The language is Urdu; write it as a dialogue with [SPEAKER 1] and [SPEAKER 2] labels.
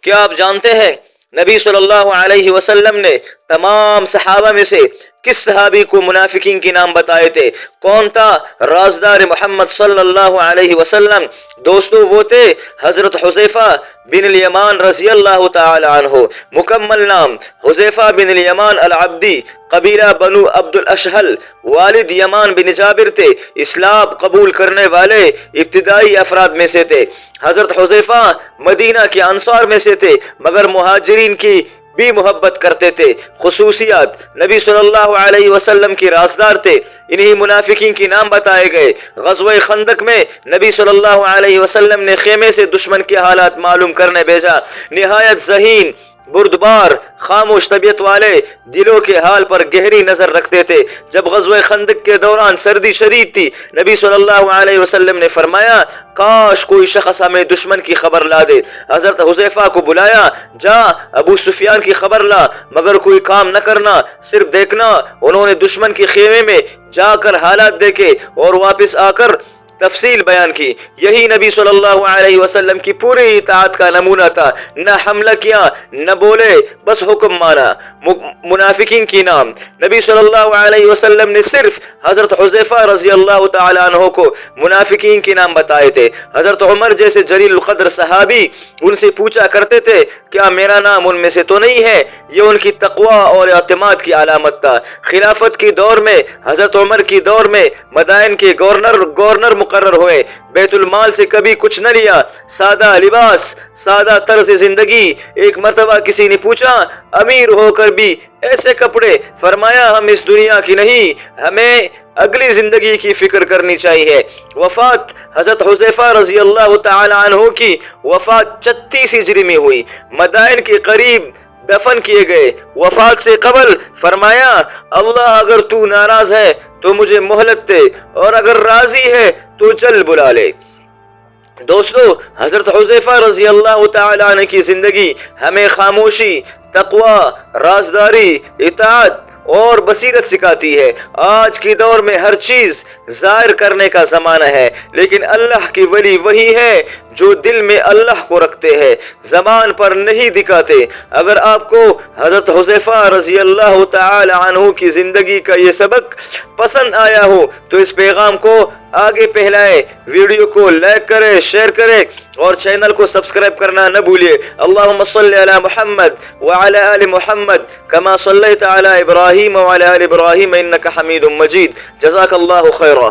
[SPEAKER 1] کیا آپ جانتے ہیں نبی صلی اللہ علیہ وسلم نے تمام صحابہ میں سے کس صحابی کو منافقین کے نام بتائے تھے؟ کون تھا رازدار محمد صلی اللہ علیہ وسلم؟ دوستو وہ تھے حضرت حذیفہ بن الیمان رضی اللہ تعالی عنہ۔ مکمل نام حذیفہ بن الیمان العبدی، قبیلہ بنو عبد الاشہل، والد یمان بن جابر تھے۔ اسلام قبول کرنے والے ابتدائی افراد میں سے تھے۔ حضرت حذیفہ مدینہ کے انصار میں سے تھے مگر مہاجرین کی بھی محبت کرتے تھے۔ خصوصیات: نبی صلی اللہ علیہ وسلم کی رازدار تھے۔ انہی منافقین کے نام بتائے گئے۔ غزوہ خندق میں نبی صلی اللہ علیہ وسلم نے خیمے سے دشمن کے حالات معلوم کرنے بھیجا۔ نہایت ذہین، بردبار، خاموش طبیعت والے، دلوں کے حال پر گہری نظر رکھتے تھے۔ جب غزوہ خندق کے دوران سردی شدید تھی، نبی صلی اللہ علیہ وسلم نے فرمایا کاش کوئی شخص ہمیں دشمن کی خبر لا دے۔ حضرت حذیفہ کو بلایا، جا ابو سفیان کی خبر لا، مگر کوئی کام نہ کرنا، صرف دیکھنا۔ انہوں نے دشمن کے خیمے میں جا کر حالات دیکھے اور واپس آ کر تفصیل بیان کی۔ یہی نبی صلی اللہ علیہ وسلم کی پوری اطاعت کا نمونہ تھا۔ نہ حملہ کیا، نہ بولے، بس حکم مانا۔ منافقین کی نام: نبی صلی اللہ علیہ وسلم نے صرف حضرت حذیفہ رضی اللہ تعالی عنہ کو منافقین کے نام بتائے تھے۔ حضرت عمر جیسے جلیل القدر صحابی ان سے پوچھا کرتے تھے کیا میرا نام ان میں سے تو نہیں ہے؟ یہ ان کی تقوی اور اعتماد کی علامت تھا۔ خلافت کے دور میں حضرت عمر کی دور میں مدائن کے گورنر مقرر ہوئے۔ بیت المال سے کبھی کچھ نہ لیا، سادہ لباس، سادہ طرز زندگی۔ ایک مرتبہ کسی نے پوچھا امیر ہو کر بھی ایسے کپڑے؟ فرمایا ہم اس دنیا کی نہیں، ہمیں اگلی زندگی کی فکر کرنی چاہیے۔ وفات: حضرت حذیفہ رضی اللہ تعالی عنہ کی وفات 36 ہجری میں ہوئی۔ مدائن کے قریب دفن کیے گئے۔ وفات سے قبل فرمایا اللہ اگر تو ناراض ہے تو مجھے مہلت دے اور اگر راضی ہے تو جلد بلا لے۔ دوستو، حضرت حذیفہ رضی اللہ تعالی عنہ کی زندگی ہمیں خاموشی، تقوی، رازداری، اطاعت اور بصیرت سکھاتی ہے۔ آج کے دور میں ہر چیز ظاہر کرنے کا زمانہ ہے، لیکن اللہ کے ولی وہی ہے جو دل میں اللہ کو رکھتے ہیں، زبان پر نہیں دکھاتے۔ اگر آپ کو حضرت حذیفہ رضی اللہ تعالی عنہ کی زندگی کا یہ سبق پسند آیا ہو تو اس پیغام کو آگے پھیلائے، ویڈیو کو لائک کرے، شیئر کرے اور چینل کو سبسکرائب کرنا نہ بھولے۔ اللہم صلی علی محمد وعلی آل محمد کما صلیت علی ابراہیم وعلی آل ابراہیم انک حمید مجید۔ جزاک اللہ خیرا۔